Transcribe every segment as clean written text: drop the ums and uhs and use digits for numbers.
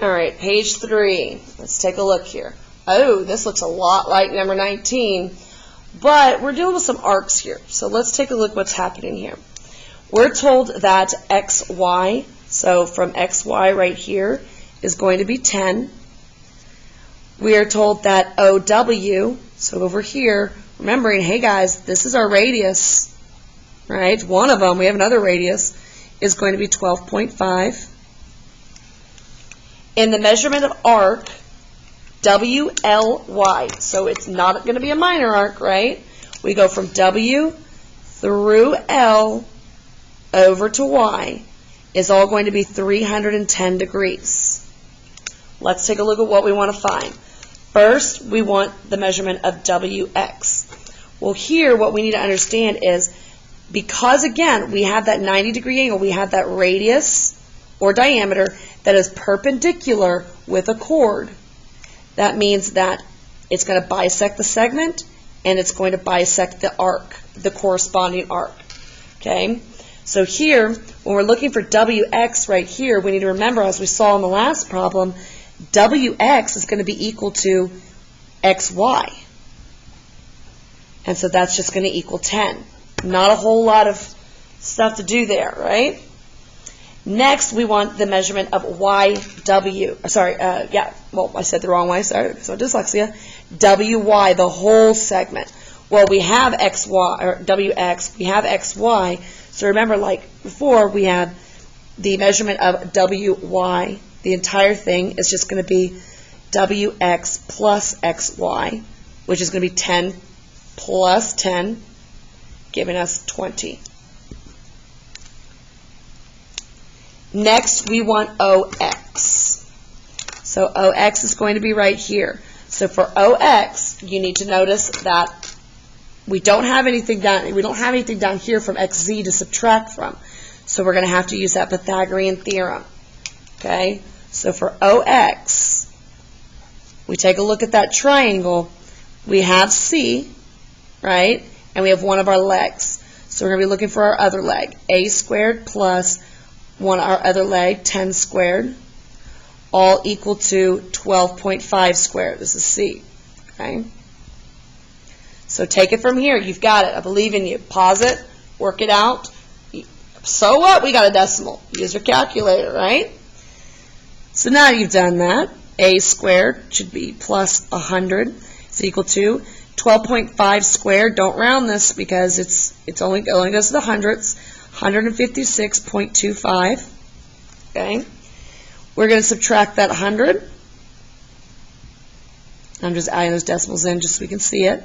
All right, page 3. Let's take a look here. Oh, this looks a lot like number 19, but we're dealing with some arcs here. So let's take a look what's happening here. We're told that xy, so from xy right here, is going to be 10. We are told that OW, so over here, remembering, hey guys, this is our radius, right? One of them, we have another radius, is going to be 12.5. In the measurement of arc, WLY, so it's not going to be a minor arc, right? We go from W through L over to Y is all going to be 310 degrees. Let's take a look at what we want to find. First, we want the measurement of WX. Well, here what we need to understand is, because again, we have that 90-degree angle, we have that radius or diameter that is perpendicular with a chord. That means that it's going to bisect the segment and it's going to bisect the arc, the corresponding arc. Okay? So here, when we're looking for WX right here, we need to remember, as we saw in the last problem, WX is going to be equal to XY. And so that's just going to equal 10. Not a whole lot of stuff to do there, right? Next, we want the measurement of YW. Sorry, I said the wrong way. Sorry, so dyslexia. WY, the whole segment. Well, we have XY, or WX, we have XY. So remember, like before, we had the measurement of WY. The entire thing is just going to be WX plus XY, which is going to be 10 plus 10, giving us 20. Next, we want OX. So OX is going to be right here. So for OX, you need to notice that we don't have anything down. We don't have anything down here from XZ to subtract from. So we're going to have to use that Pythagorean theorem. Okay. So for OX, we take a look at that triangle. We have C, right? And we have one of our legs. So we're going to be looking for our other leg. A squared plus our other leg, 10 squared, all equal to 12.5 squared. This is C. Okay? So take it from here. You've got it. I believe in you. Pause it. Work it out. So what? We got a decimal. Use your calculator, right? So now you've done that. A squared should be plus 100 is equal to 12.5 squared. Don't round this because it only goes to the hundredths. 156.25. Okay. We're going to subtract that 100. I'm just adding those decimals in just so we can see it.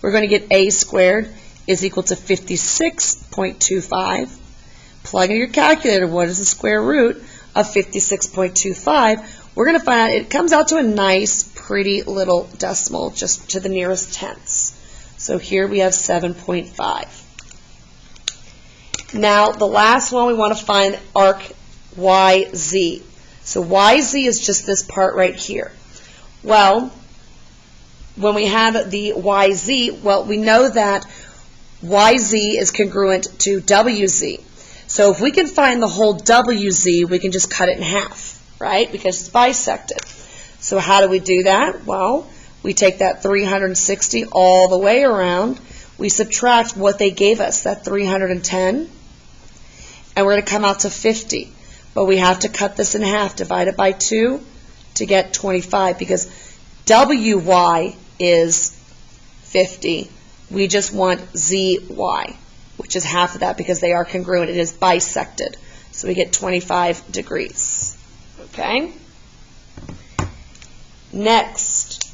We're going to get A squared is equal to 56.25. Plug in your calculator. What is the square root of 56.25? We're going to find out it comes out to a nice, pretty little decimal, just to the nearest tenths. So here we have 7.5. Now, the last one, we want to find arc YZ. So YZ is just this part right here. Well, when we have the YZ, well, we know that YZ is congruent to WZ. So if we can find the whole WZ, we can just cut it in half, right? Because it's bisected. So how do we do that? Well, we take that 360 all the way around. We subtract what they gave us, that 310. And we're going to come out to 50. But we have to cut this in half, divide it by 2 to get 25, because WY is 50. We just want ZY, which is half of that because they are congruent. It is bisected. So we get 25 degrees. Okay? Next,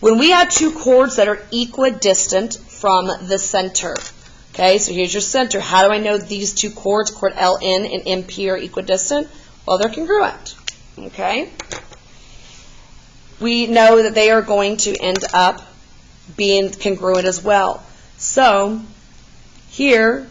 when we have two chords that are equidistant from the center. Okay, so here's your center. How do I know these two chords, chord LN and MP, are equidistant? Well, they're congruent. Okay? We know that they are going to end up being congruent as well. So, here,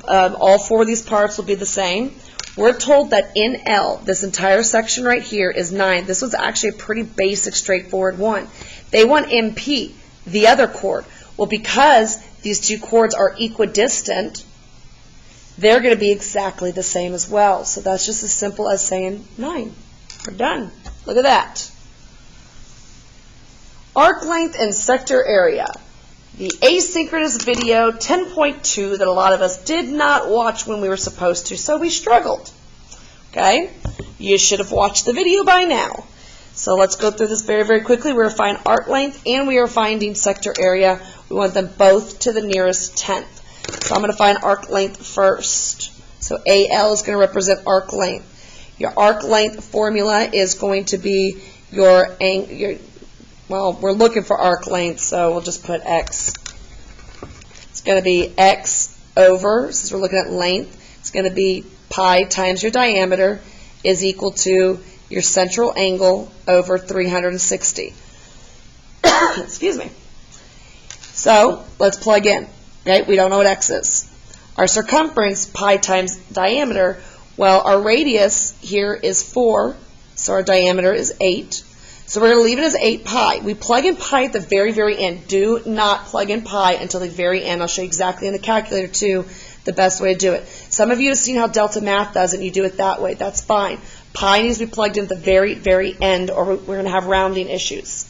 all four of these parts will be the same. We're told that in L, this entire section right here is 9. This was actually a pretty basic, straightforward one. They want MP, the other chord. Well, because these two chords are equidistant, they're going to be exactly the same as well. So that's just as simple as saying 9. We're done. Look at that. Arc length and sector area. The asynchronous video 10.2 that a lot of us did not watch when we were supposed to, so we struggled. Okay? You should have watched the video by now. So let's go through this very, very quickly. We're finding arc length and we are finding sector area. We want them both to the nearest tenth. So I'm going to find arc length first. So AL is going to represent arc length. Your arc length formula is going to be well, we're looking for arc length, so we'll just put X. It's going to be X over, since we're looking at length, it's going to be pi times your diameter is equal to your central angle over 360. Excuse me. So let's plug in. Right? We don't know what X is. Our circumference, pi times diameter, well, our radius here is 4, so our diameter is 8. So we're going to leave it as 8 pi. We plug in pi at the very, very end. Do not plug in pi until the very end. I'll show you exactly in the calculator, too, the best way to do it. Some of you have seen how Delta Math does it, and you do it that way. That's fine. Pi needs to be plugged in at the very, very end, or we're going to have rounding issues.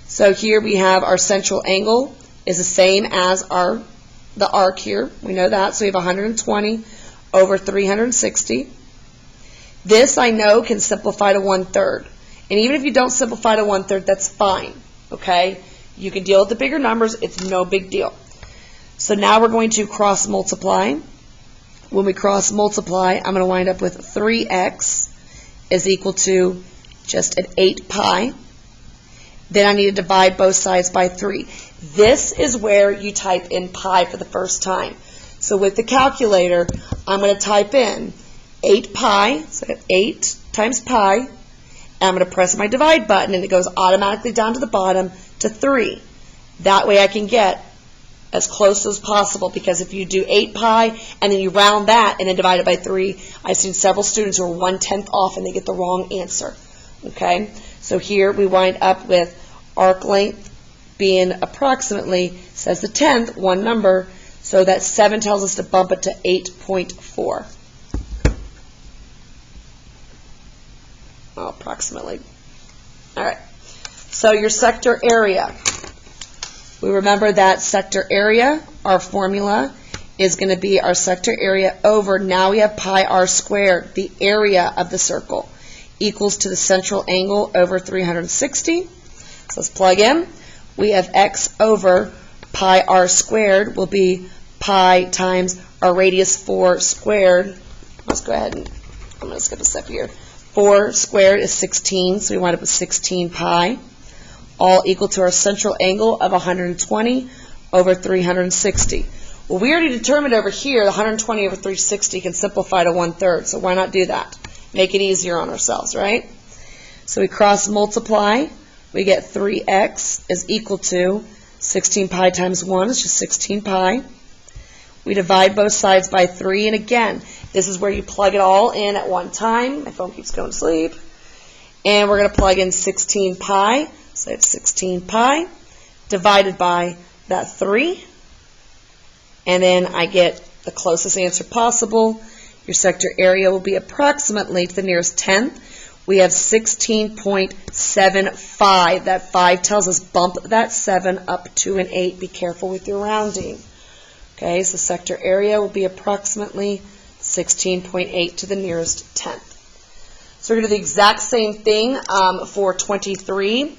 So here we have our central angle is the same as the arc here. We know that. So we have 120 over 360. This, I know, can simplify to 1/3. And even if you don't simplify to 1/3, that's fine, okay? You can deal with the bigger numbers. It's no big deal. So now we're going to cross multiply. When we cross multiply, I'm going to wind up with 3x is equal to just an 8 pi. Then I need to divide both sides by 3. This is where you type in pi for the first time. So with the calculator, I'm going to type in 8 pi, so I have 8 times pi. I'm going to press my divide button, and it goes automatically down to the bottom to 3. That way I can get as close as possible, because if you do 8 pi and then you round that and then divide it by 3, I've seen several students who are 1/10 off and they get the wrong answer. Okay? So here we wind up with arc length being approximately, says the 10th, one number, so that 7 tells us to bump it to 8.4. Approximately. All right. So your sector area. We remember that sector area, our formula, is going to be our sector area over, now we have pi r squared, the area of the circle, equals to the central angle over 360. So let's plug in. We have x over pi r squared will be pi times our radius 4 squared. Let's go ahead and, I'm going to skip a step here. 4 squared is 16, so we wind up with 16 pi, all equal to our central angle of 120 over 360. Well, we already determined over here the 120 over 360 can simplify to 1/3, so why not do that? Make it easier on ourselves, right? So we cross multiply. We get 3x is equal to 16 pi times 1 is just 16 pi. We divide both sides by 3, and again, this is where you plug it all in at one time. My phone keeps going to sleep. And we're going to plug in 16 pi. So it's 16 pi divided by that 3. And then I get the closest answer possible. Your sector area will be approximately to the nearest tenth. We have 16.75. That 5 tells us bump that 7 up to an 8. Be careful with your rounding. Okay, so sector area will be approximately 16.8 to the nearest tenth. So we're going to do the exact same thing for 23,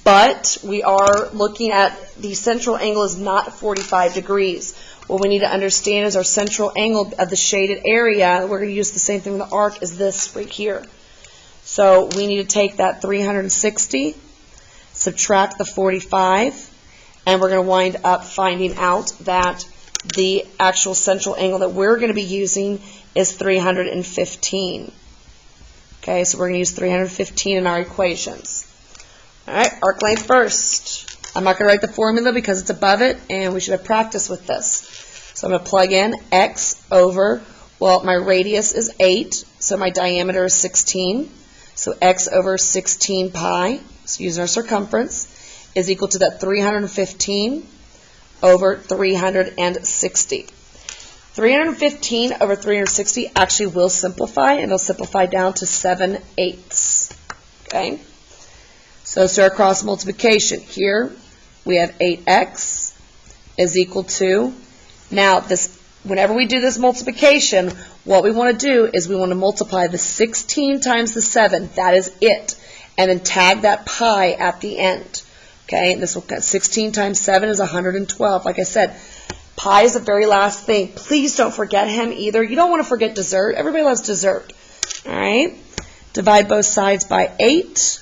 but we are looking at the central angle is not 45 degrees. What we need to understand is our central angle of the shaded area, we're going to use the same thing with the arc, is this right here. So we need to take that 360, subtract the 45, and we're going to wind up finding out that the actual central angle that we're going to be using is 315. Okay, so we're going to use 315 in our equations. All right, arc length first. I'm not going to write the formula because it's above it, and we should have practice with this. So I'm going to plug in x over, well, my radius is 8, so my diameter is 16. So x over 16 pi, so using our circumference, is equal to that 315 over 360. 315 over 360 actually will simplify, and it'll simplify down to 7/8. Okay? So let's do our cross multiplication. Here we have 8x is equal to, now this, whenever we do this multiplication, what we want to do is we want to multiply the 16 times the 7, that is it, and then tag that pi at the end. Okay, and this will 16 times 7 is 112. Like I said, pi is the very last thing. Please don't forget him either. You don't want to forget dessert. Everybody loves dessert. All right, divide both sides by 8.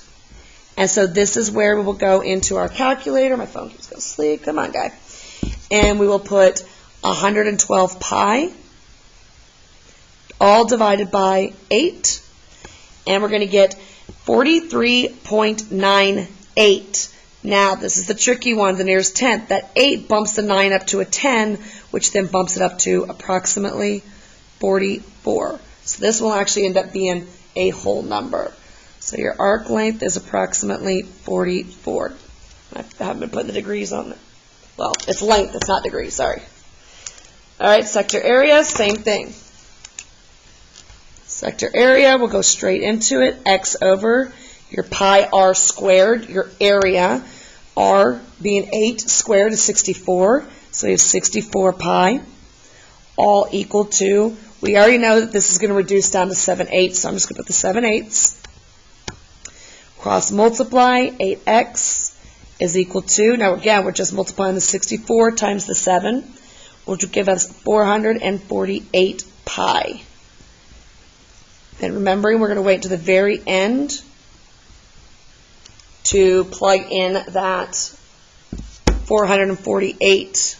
And so this is where we will go into our calculator. My phone keeps going to sleep. Come on, guy. And we will put 112 pi, all divided by 8. And we're going to get 43.98. Now, this is the tricky one, the nearest tenth. That 8 bumps the 9 up to a 10, which then bumps it up to approximately 44. So this will actually end up being a whole number. So your arc length is approximately 44. I haven't been putting the degrees on it. Well, it's length, it's not degrees, sorry. All right, sector area, same thing. Sector area, we'll go straight into it. X over your pi r squared, your area. R being 8 squared is 64. So you have 64 pi, all equal to, we already know that this is going to reduce down to 7/8, so I'm just going to put the 7/8. Cross multiply, 8x is equal to, now again, we're just multiplying the 64 times the 7, which will give us 448 pi. And remembering, we're going to wait to the very end to plug in that 448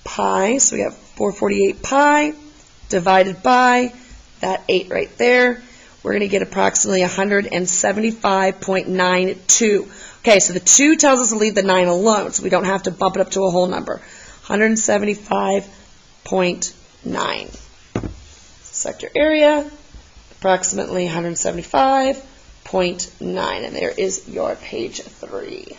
pi. So we have 448 pi divided by that 8 right there. We're going to get approximately 175.92. Okay, so the 2 tells us to leave the 9 alone, so we don't have to bump it up to a whole number. 175.9. Sector area, approximately 175.9. And there is your page 3.